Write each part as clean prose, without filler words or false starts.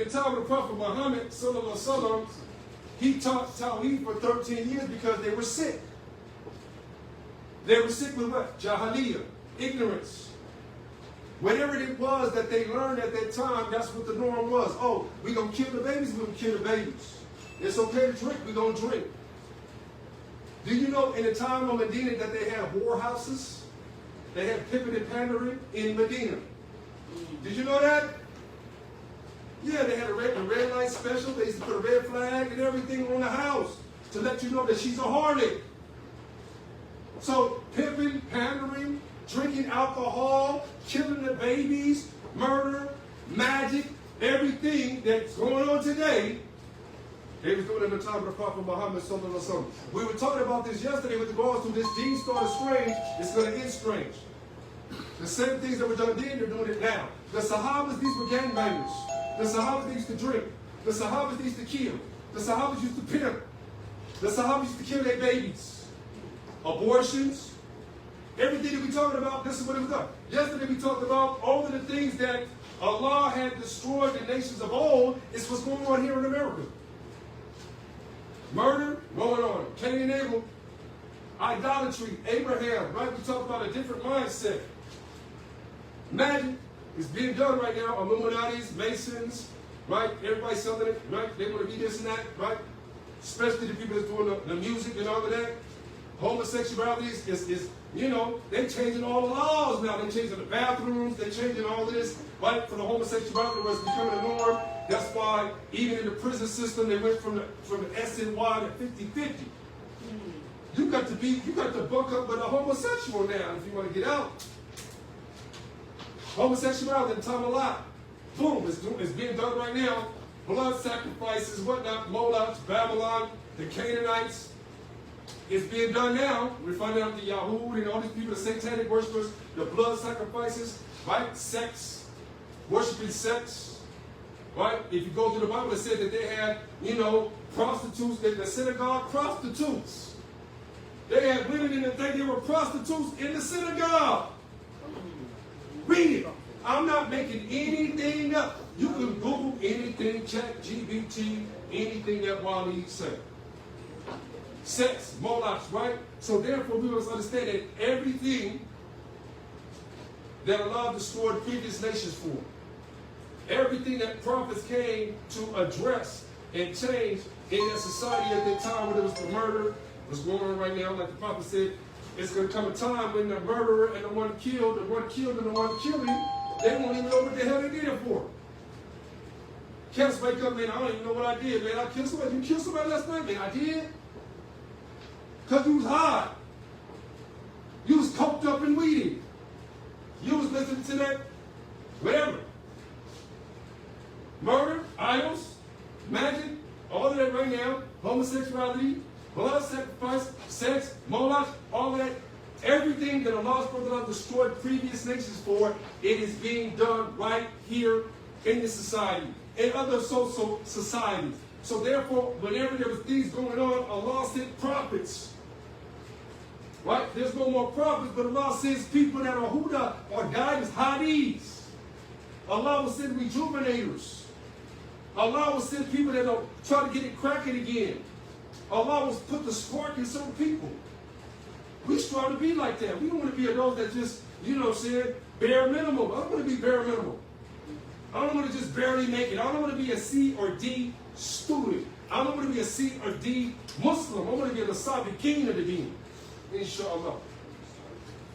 In the time of the Prophet Muhammad, sallallahu alaihi wasallam, he taught Tauheed for 13 years because they were sick. They were sick with what? Jahiliyyah, ignorance. Whatever it was that they learned at that time, that's what the norm was. Oh, we're going to kill the babies, we're going to kill the babies. It's okay to drink, we're going to drink. Do you know in the time of Medina that they had whorehouses? They had pimping and pandering in Medina. Did you know that? Yeah, they had a red light special. They used to put a red flag and everything on the house to let you know that she's a harlot. So pimping, pandering, drinking alcohol, killing the babies, murder, magic, everything that's going on today, they was doing it in the time of the Prophet Muhammad sallallahu alaihi wasallam. We were talking about this yesterday with regards to this deen started strange, it's going to end strange. The same things that were done then, they're doing it now. The Sahabas, these were gangbangers. The Sahabas used to drink. The Sahabas used to kill. The Sahabas used to pimp. The Sahabas used to kill their babies. Abortions. Everything that we're talking about, this is what it was done. Yesterday we talked about all of the things that Allah had destroyed the nations of old. It's what's going on here in America. Murder, going on. Cain and Abel. Idolatry, Abraham, right? We talked about a different mindset. Magic is being done right now. Illuminati's, Masons, right? Everybody's selling it, right? They want to be this and that, right? Especially the people that's doing the music and all of that. Homosexuality is, you know, they're changing all the laws now. They're changing the bathrooms. They're changing all of this, right? For the homosexuality where it's becoming a norm. That's why even in the prison system, they went from the SNY to 50-50. You got to buck up with a homosexual now if you want to get out. Homosexuality in the time of Lot. Boom, it's being done right now. Blood sacrifices, whatnot, Moloch, Babylon, the Canaanites. It's being done now. We're finding out the Yahoo and all these people, the satanic worshipers, the blood sacrifices, right? Sex, worshiping sex, right? If you go to the Bible, it said that they had, you know, prostitutes in the synagogue, prostitutes. They had women in the thing, they were prostitutes in the synagogue. Read it. I'm not making anything up. You can Google anything, check GBT, anything that Wally said. Sex, Moloch, right? So therefore we must understand that everything that Allah destroyed previous nations for, everything that prophets came to address and change in that society at that time when there was the murder, was going on right now, like the prophet said, it's going to come a time when the murderer and the one killed and the one killing, they won't even know what the hell they did it for. Cats wake up, man, I don't even know what I did, man. I killed somebody. You killed somebody last night, man. I did. Because you was high. You was coked up and weeded. You was listening to that, whatever. Murder, idols, magic, all of that right now, homosexuality, blood sacrifice, sex, Moloch, all of that, everything that Allah destroyed previous nations for, it is being done right here in this society, in other social societies. So therefore, whenever there was things going on, Allah sent prophets. Right? There's no more prophets, but Allah sends people that are huda, or guidance, hadiths. Allah will send rejuvenators. Allah will send people that will try to get it cracking again. Allah will put the spark in some people. We strive to be like that. We don't want to be those that just, you know what I'm saying, bare minimum. I don't want to be bare minimum. I don't want to just barely make it. I don't want to be a C or D student. I don't want to be a C or D Muslim. I want to be a Sabiqeen of the deen. Inshallah.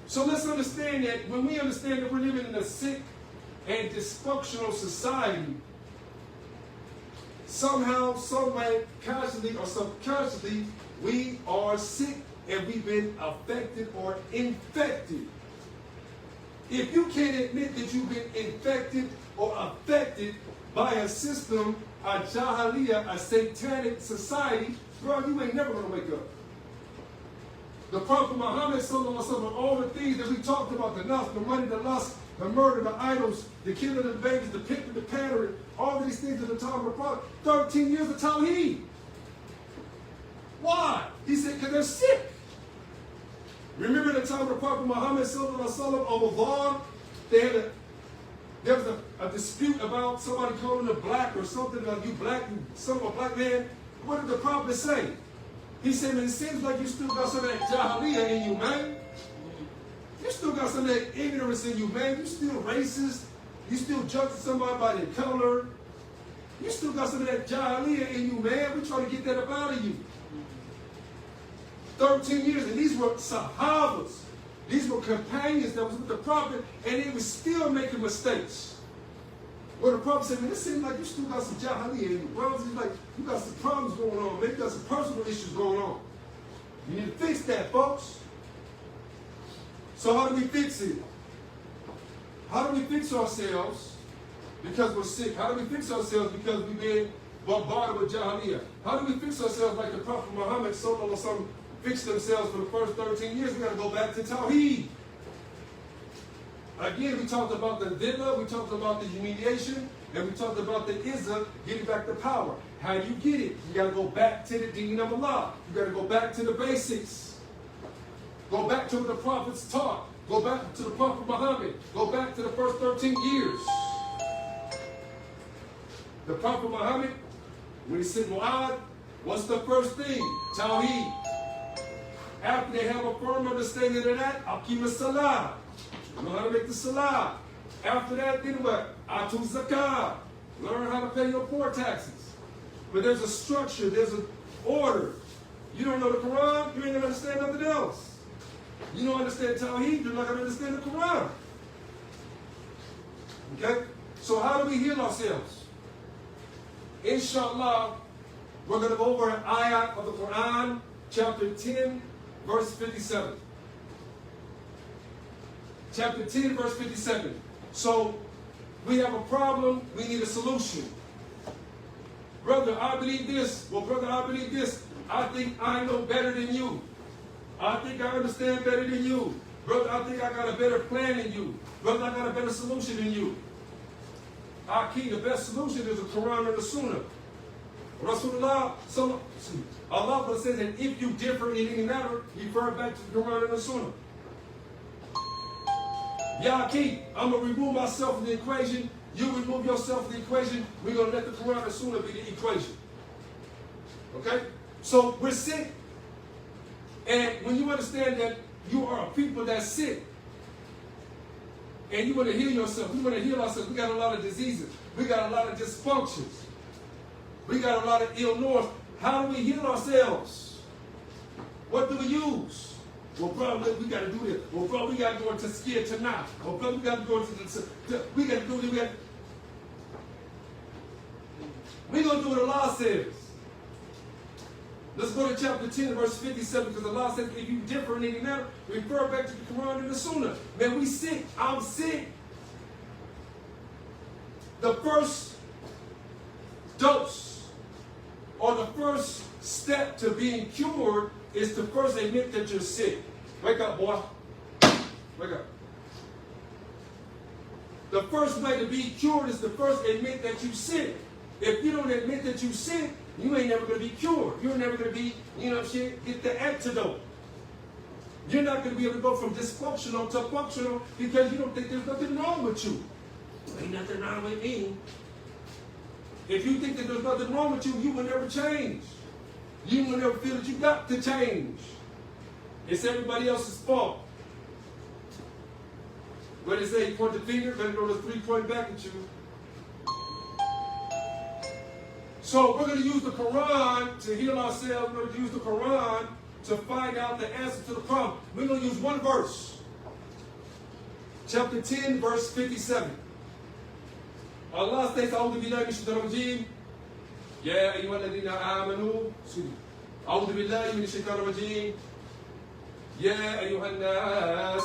So let's understand that when we understand that we're living in a sick and dysfunctional society, somehow, some way, consciously or subconsciously, we are sick and we've been affected or infected. If you can't admit that you've been infected or affected by a system, a jahiliyyah, a satanic society, bro, you ain't never going to wake up. The Prophet Muhammad, all the things that we talked about, the lust, the money, the lust, the murder, the idols, the killing of the babies, the pimping, the pandering, all of these things at the time of the Prophet, 13 years of Tauheed. Why? He said, because they're sick. Remember the time of the Prophet Muhammad, over there was a a dispute about somebody calling them black or something, like you black, you son of a black man, what did the prophet say? He said, man, it seems like you still got some of that jahiliyyah in you, man. You still got some of that ignorance in you, man. You still racist. You still judging somebody by their color. You still got some of that jahiliyyah in you, man. We're trying to get that up out of you. 13 years, and these were sahabas. These were companions that was with the prophet, and they were still making mistakes. Well, the prophet said, man, it seems like you still got some jahiliyyah in you, bro. It's like you got some problems going on. Maybe you got some personal issues going on. You need to fix that, folks. So how do we fix it? How do we fix ourselves because we're sick? How do we fix ourselves because we've been bombarded with jahiliyyah? How do we fix ourselves like the Prophet Muhammad sallallahu alaihi wasallam fixed themselves for the first 13 years? We got to go back to Tauheed. Again, we talked about the dhillah, we talked about the humiliation, and we talked about the izzah, getting back the power. How do you get it? You got to go back to the deen of Allah. You got to go back to the basics. Go back to what the prophets taught. Go back to the Prophet Muhammad. Go back to the first 13 years. The Prophet Muhammad, when he said Mu'ad, what's the first thing? Tauheed. After they have a firm understanding of that, Aqim as-Salah. You know how to make the Salah. After that, then what? Atu Zakah. Learn how to pay your poor taxes. But there's a structure, there's an order. You don't know the Quran, you ain't gonna understand nothing else. You don't understand Tauheed, you're not going to understand the Quran. Okay? So how do we heal ourselves? Inshallah, we're going to go over an ayat of the Quran, chapter 10, verse 57. Chapter 10, verse 57. So, we have a problem, we need a solution. Brother, I believe this. Well, brother, I believe this. I think I know better than you. I think I understand better than you. Brother, I think I got a better plan than you. Brother, I got a better solution than you. Our key, the best solution is the Qur'an and the Sunnah. Rasulullah, Allah says that if you differ in any matter, refer back to the Qur'an and the Sunnah. Ya Key, I'm going to remove myself from the equation. You remove yourself from the equation. We're going to let the Qur'an and Sunnah be the equation. Okay? So we're sick. And when you understand that you are a people that's sick, and you want to heal yourself, we want to heal ourselves, we got a lot of diseases, we got a lot of dysfunctions, we got a lot of ill north. How do we heal ourselves? What do we use? Well, brother, we got to do this. Well, brother, we got to go into Skir tonight. Well, brother, we got to go into we got to do this. We're going to do what Allah says. Let's go to chapter 10, verse 57, because Allah says, if you differ in any matter, refer back to the Quran and the Sunnah. Man, we sick. I'm sick. The first dose, or the first step to being cured, is to first admit that you're sick. Wake up, boy. Wake up. The first way to be cured is to first admit that you're sick. If you don't admit that you're sick, you ain't never going to be cured. You're never going to be, get the antidote. You're not going to be able to go from dysfunctional to functional because you don't think there's nothing wrong with you. Ain't nothing wrong with me. If you think that there's nothing wrong with you, you will never change. You will never feel that you got to change. It's everybody else's fault. What they say, point the finger, better go to 3-point back at you. So we're going to use the Quran to heal ourselves. We're going to use the Quran to find out the answer to the problem. We're going to use one verse. Chapter 10, verse 57. Allah states, أعوذ بالله من الشيطان الرجيم يا أيها الذين آمنوا أعوذ بالله من الشيطان الرجيم يا أيها الناس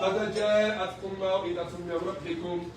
قد جاءتكم موعظة من ربكم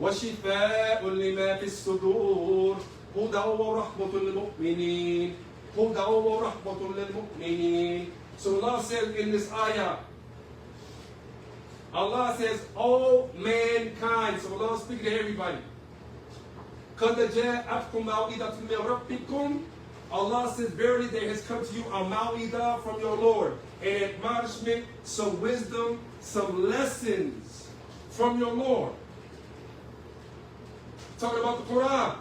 وشفاء لما في الصدور هدى ورحمة للمؤمنين هدى ورحمة للمؤمنين. So Allah says in this ayah, Allah says, all mankind. So Allah is speaking to everybody. قَدْ جَاءَتْكُمْ مَوْعِظَةٌ مِّن رَبِّكُمْ. Allah says, verily there has come to you a maw'idah from your Lord, an admonishment, some wisdom, some lessons from your Lord. talking about the Quran.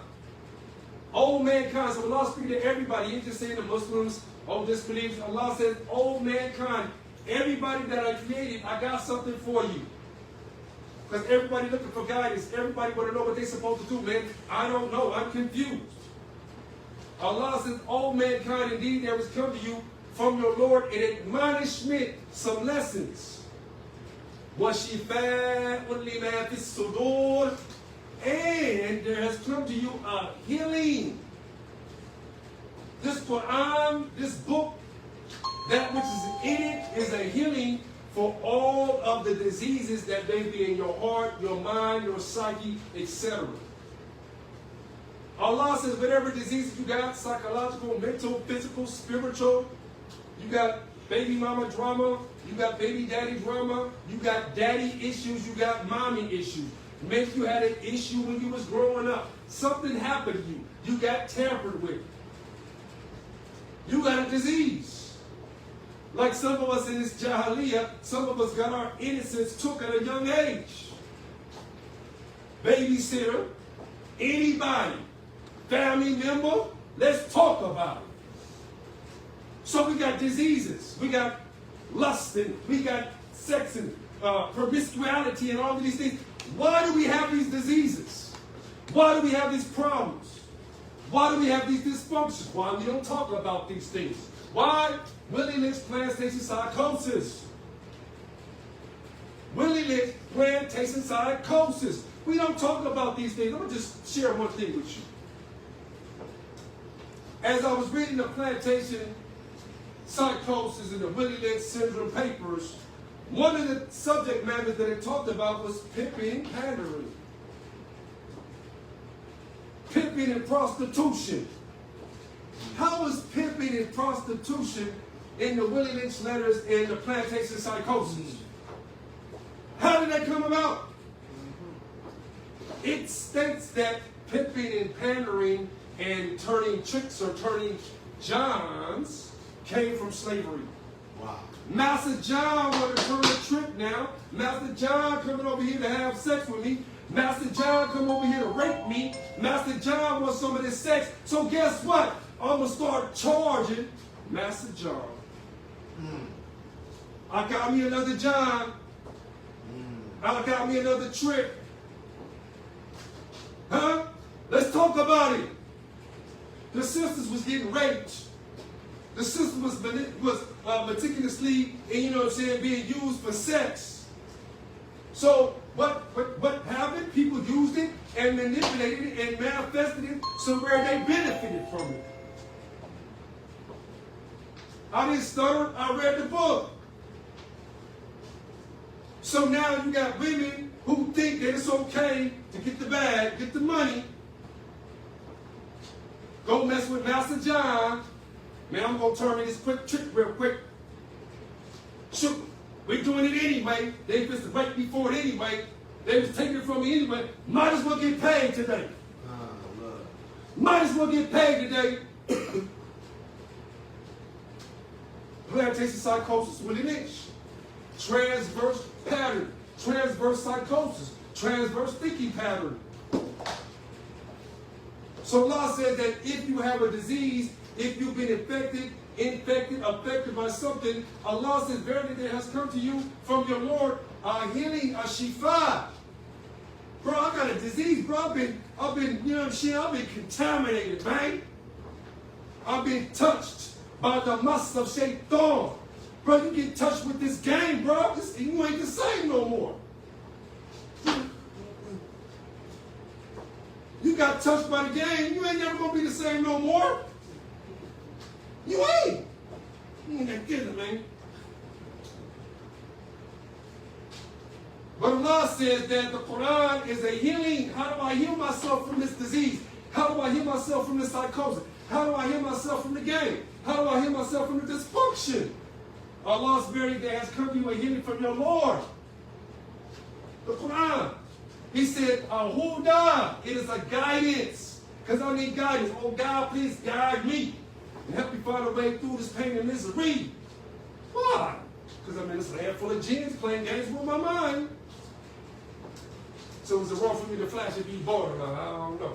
All mankind. So Allah speaking to everybody. He ain't just saying the Muslims, all disbelievers. Allah says, all mankind, everybody that I created, I got something for you. Because everybody looking for guidance. Everybody want to know what they're supposed to do, man. I don't know. I'm confused. Allah says, all mankind, indeed, there has come to you from your Lord an admonishment, some lessons. وَشِفَاءٌ لِمَا فِي الصُّدُورِ, and there has come to you a healing. This Quran, this book, that which is in it is a healing for all of the diseases that may be in your heart, your mind, your psyche, etc. Allah says whatever diseases you got, psychological, mental, physical, spiritual, you got baby mama drama, you got baby daddy drama, you got daddy issues, you got mommy issues. Maybe you had an issue when you was growing up. Something happened to you. You got tampered with. You got a disease. Like some of us in this Jahiliyyah, some of us got our innocence took at a young age. Babysitter, anybody, family member, let's talk about it. So we got diseases. We got lust and we got sex and promiscuity and all of these things. Why do we have these diseases? Why do we have these problems? Why do we have these dysfunctions? Why we don't talk about these things? Why? Willie Lynch plantation psychosis. Willie Lynch plantation psychosis. We don't talk about these things. I'm going to just share one thing with you. As I was reading the plantation psychosis and the Willie Lynch syndrome papers, one of the subject matters that it talked about was pimping and pandering. Pimping and prostitution. How was pimping and prostitution in the Willie Lynch letters and the plantation psychosis? How did that come about? It states that pimping and pandering and turning tricks or turning Johns came from slavery. Wow. Master John want to turn a trick now. Master John coming over here to have sex with me. Master John come over here to rape me. Master John wants some of this sex. So guess what? I'm going to start charging Master John. I got me another John. I got me another trick. Huh? Let's talk about it. The sisters was getting raped. The sister was meticulously, you know what I'm saying, being used for sex. So what happened? People used it and manipulated it and manifested it somewhere they benefited from it. I didn't stutter, I read the book. So now you got women who think that it's okay to get the bag, get the money, go mess with Master John. Man, I'm going to turn me this quick trick real quick. Shoot, we're doing it anyway. They just right before it anyway. They was taking it from me anyway. Might as well get paid today. Might as well get paid today. Plantation psychosis, Willie Lynch. Transverse pattern. Transverse psychosis. Transverse thinking pattern. So Allah said that if you have a disease, if you've been affected by something, Allah says, verily there has come to you from your Lord a healing, a shifa. Bro, I got a disease, bro. I've been, you know what I'm saying? I've been contaminated, man. I've been touched by the must of shaitan. Bro, you get touched with this game, bro. You ain't the same no more. You got touched by the game, you ain't never gonna be the same no more. You ain't. You ain't gonna get it, man. But Allah says that the Quran is a healing. How do I heal myself from this disease? How do I heal myself from this psychosis? How do I heal myself from the game? How do I heal myself from the dysfunction? Allah's very there has come to you a healing from your Lord. The Quran. He said, Huda, it is a guidance. Because I need guidance. Oh God, please guide me. And help me find a way through this pain and misery. Why? Because I'm in this land full of jinns playing games with my mind. So is it wrong for me to flash if you bought or not? I don't know.